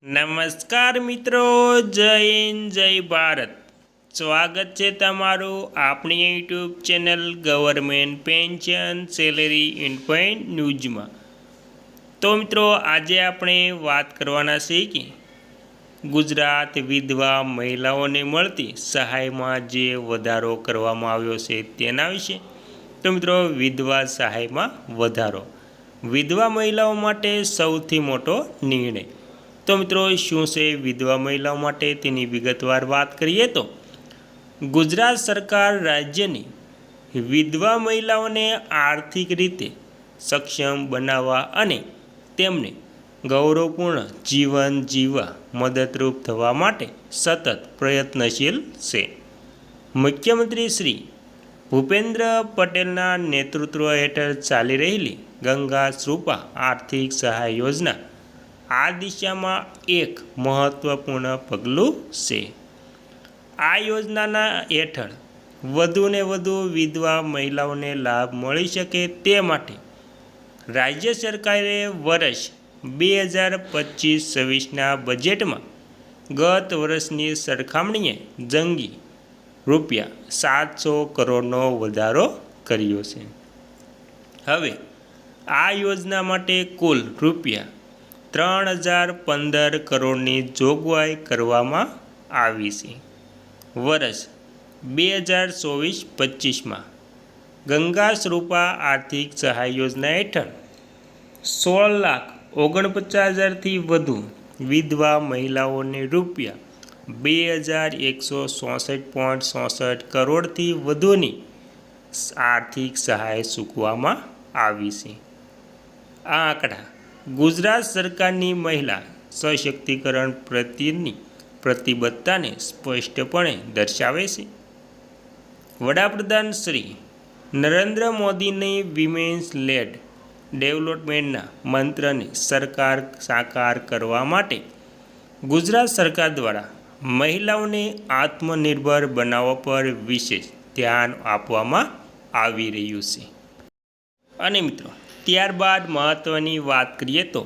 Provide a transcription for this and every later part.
નમસ્કાર મિત્રો, જય હિન્દ, જય ભારત। સ્વાગત છે તમારું આપણી YouTube channel government pension salary ઇન્ફોઇન્ટ ન્યૂઝમાં। તો મિત્રો, આજે આપણે વાત કરવાના છે કે ગુજરાત વિધવા મહિલાઓને મળતી સહાયમાં જે વધારો કરવામાં આવ્યો છે તેના વિશે। તો મિત્રો, વિધવા સહાયમાં વધારો વિધવા મહિલાઓ માટે સૌથી મોટો નિર્ણય। તો મિત્રો, શું છે વિધવા મહિલાઓ માટે તેની વિગતવાર વાત કરીએ તો ગુજરાત સરકાર રાજ્યની વિધવા મહિલાઓને આર્થિક રીતે સક્ષમ બનાવવા અને તેમને ગૌરવપૂર્ણ જીવન જીવવા મદદરૂપ થવા માટે સતત પ્રયત્નશીલ છે। મુખ્યમંત્રી શ્રી ભૂપેન્દ્ર પટેલના નેતૃત્વ હેઠળ ચાલી રહેલી ગંગા કૃપા આર્થિક સહાય યોજના આ દિશામાં એક મહત્વપૂર્ણ પગલું છે। આ યોજનાના હેઠળ વધુને વધુ વિધવા મહિલાઓને લાભ મળી શકે તે માટે રાજ્ય સરકારે વર્ષ 2025-26ના બજેટમાં ગત વર્ષની સરખામણીએ જંગી ₹700 કરોડનો વધારો કર્યો છે। હવે આ યોજના માટે કુલ ₹3015 કરોડની જોગવાઈ કરવામાં આવી છે। વર્ષ 2024-25માં ગંગા કૃપા આર્થિક સહાય યોજના હેઠળ 16,49,000થી વધુ વિધવા મહિલાઓને ₹2164.67 કરોડથી વધુની આર્થિક સહાય ચૂકવવામાં આવી છે। આ આંકડા ગુજરાત સરકારની મહિલા સશક્તિકરણ પ્રત્યેની પ્રતિબદ્ધતાને સ્પષ્ટપણે દર્શાવે છે। વડાપ્રધાન શ્રી નરેન્દ્ર મોદીની વિમેન્સ લેડ ડેવલપમેન્ટના મંત્રને સરકાર સાકાર કરવા માટે ગુજરાત સરકાર દ્વારા મહિલાઓને આત્મનિર્ભર બનાવવા પર વિશેષ ધ્યાન આપવામાં આવી રહ્યું છે। અને મિત્રો, ત્યારબાદ મહત્ત્વની વાત કરીએ તો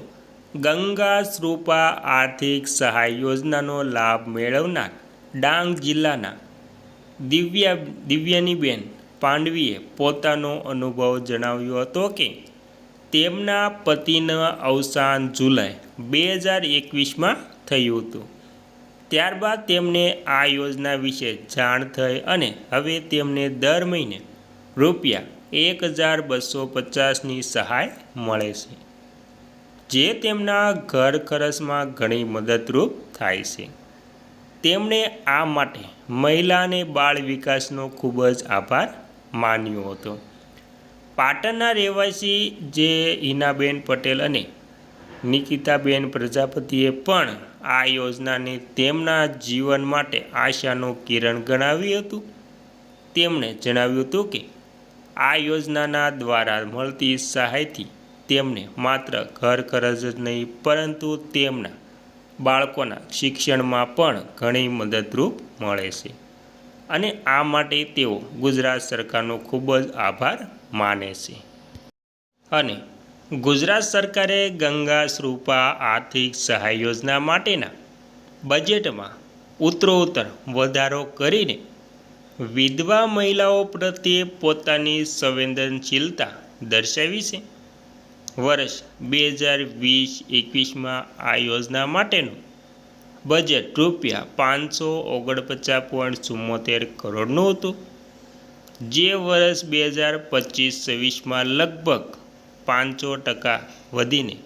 ગંગા કૃપા આર્થિક સહાય યોજનાનો લાભ મેળવનાર ડાંગ જિલ્લાના દિવ્યાનીબેન પાંડવીએ પોતાનો અનુભવ જણાવ્યો હતો કે તેમના પતિનું અવસાન જુલાઈ 2021માં થયું હતું। ત્યારબાદ તેમને આ યોજના વિશે જાણ થઈ અને હવે તેમને દર મહિને ₹1250ની સહાય મળે છે, જે તેમના ઘર ખર્ચમાં ઘણી મદદરૂપ થાય છે। તેમણે આ માટે મહિલા અને બાળ વિકાસનો ખૂબ જ આભાર માન્યો હતો। પાટણના રહેવાસી જે હિનાબેન પટેલ અને નિકિતાબેન પ્રજાપતિએ પણ આ યોજનાને તેમના જીવન માટે આશાનું કિરણ ગણાવ્યું હતું। તેમણે જણાવ્યું હતું કે આ યોજનાના દ્વારા મળતી સહાયથી તેમને માત્ર ઘર ખર્ચ જ નહીં પરંતુ તેમના બાળકોના શિક્ષણમાં પણ ઘણી મદદરૂપ મળે છે અને આ માટે તેઓ ગુજરાત સરકારનો ખૂબ જ આભાર માને છે। અને ગુજરાત સરકારે ગંગા કૃપા આર્થિક સહાય યોજના માટેના બજેટમાં ઉત્તરોત્તર વધારો કરીને વિધવા મહિલાઓ પ્રત્યે પોતાની સંવેદનશીલતા દર્શાવી છે। વર્ષ 2020-21માં આ યોજના માટેનું બજેટ ₹549.74 કરોડનું હતું, જે વર્ષ 2025-26માં લગભગ 500% વધીને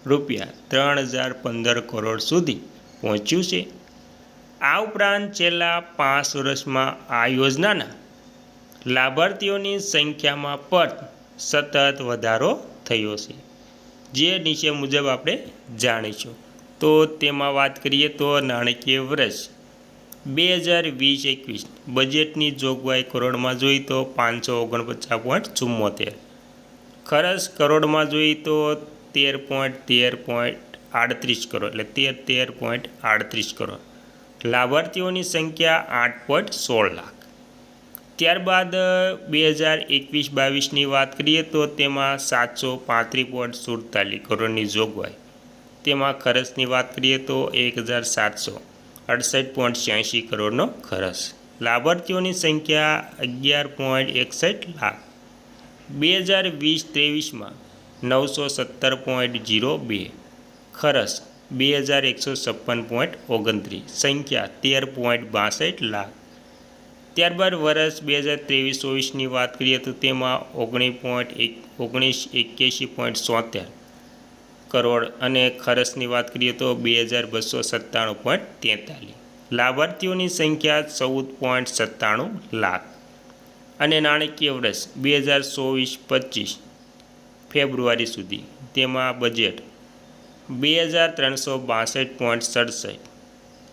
₹3015 કરોડ સુધી પહોંચ્યું છે। આ ઉપરાંત છેલ્લા 5 વર્ષમાં આ યોજનાના લાભાર્થીઓની સંખ્યામાં પણ સતત વધારો થયો છે, જે નીચે મુજબ આપણે જાણીશું। તો તેમાં વાત કરીએ તો નાણાકીય વર્ષ 2020-21 બજેટની જોગવાઈ કરોડમાં જોઈએ તો 549.74, ખર્ચ કરોડમાં જોઈએ તો 13.38 કરોડ એટલે 13.38 કરોડ, લાભાર્થીઓની સંખ્યા 8.16 લાખ। ત્યારબાદ 2021-22ની વાત કરીએ તો તેમાં 735.47 કરોડની જોગવાઈ તેમાં ખર્ચની વાત કરીએ તો 1768.86 કરોડનો ખર્ચ. લાભાર્થીઓની સંખ્યા 11.61 લાખ. 2020-23માં 917.02 ખર્ચ 2156.29 સંખ્યા 13.62 લાખ. ત્યારબાદ વર્ષ 2023-24ની વાત કરીએ તો તેમાં 1981.73 કરોડ અને ખર્ચની વાત કરીએ તો 2297.43. લાભાર્થીઓની સંખ્યા 14.97 લાખ. અને નાણાકીય વર્ષ 2024-25 ફેબ્રુઆરી સુધી તેમાં બજેટ 2362.67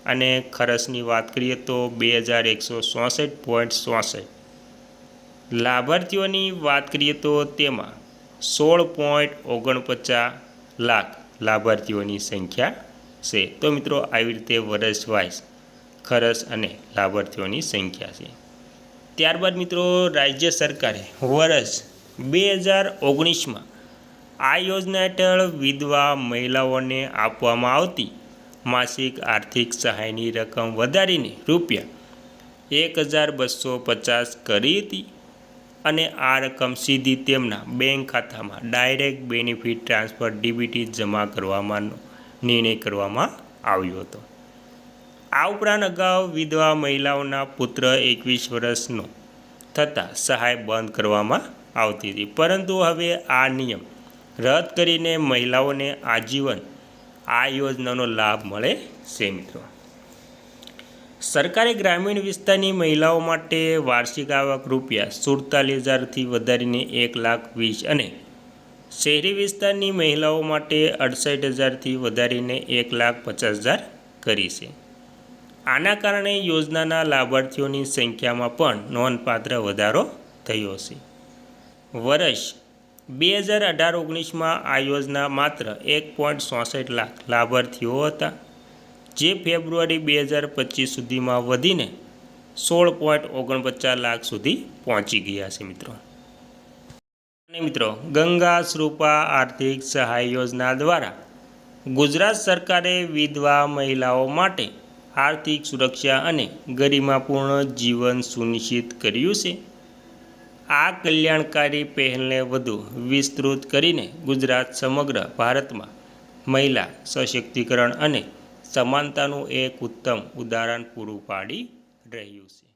અને ખર્ચની વાત કરીએ તો 2164.64. લાભાર્થીઓની વાત કરીએ તો તેમાં 16.49 લાખ લાભાર્થીઓની સંખ્યા છે. તો મિત્રો આવી રીતે વર્ષ વાઇઝ ખર્ચ અને લાભાર્થીઓની સંખ્યા છે. ત્યારબાદ મિત્રો રાજ્ય સરકારે વર્ષ 2019માં આ યોજના હેઠળ વિધવા મહિલાઓને આપવામાં આવતી માસિક આર્થિક સહાયની રકમ વધારીને ₹1250 કરી હતી અને આ રકમ સીધી તેમના બેંક ખાતામાં ડાયરેક્ટ બેનિફિટ ટ્રાન્સફર ડીબીટી જમા કરવાનો નિર્ણય કરવામાં આવ્યો હતો. આ ઉપરાંત અગાઉ વિધવા મહિલાઓના પુત્ર 21 વર્ષનો થતાં સહાય બંધ કરવામાં આવતી હતી, પરંતુ હવે આ નિયમ રદ કરીને મહિલાઓને આજીવન આ યોજનાનો લાભ મળે છે. મિત્રો, સરકારે ગ્રામીણ વિસ્તારની મહિલાઓ માટે વાર્ષિક આવક ₹47,000થી વધારીને 1,20,000 અને શહેરી વિસ્તારની મહિલાઓ માટે 68,000થી વધારીને 1,50,000 કરી છે. આના કારણે યોજનાના લાભાર્થીઓની સંખ્યામાં પણ નોંધપાત્ર વધારો થયો છે. વર્ષ 2018-19માં આ યોજના માત્ર 1.66 લાખ લાભાર્થીઓ હતા, જે ફેબ્રુઆરી 2025 સુધીમાં વધીને 16.49 લાખ સુધી પહોંચી ગયા છે. મિત્રો, ગંગા શ્રુપા આર્થિક સહાય યોજના દ્વારા ગુજરાત સરકારે વિધવા મહિલાઓ માટે આર્થિક સુરક્ષા અને ગરિમાપૂર્ણ જીવન સુનિશ્ચિત કર્યું છે. આ કલ્યાણકારી પહેલને વધુ વિસ્તૃત કરીને ગુજરાત સમગ્ર ભારતમાં મહિલા સશક્તિકરણ અને સમાનતાનું એક ઉત્તમ ઉદાહરણ પૂરું પાડી રહ્યું છે.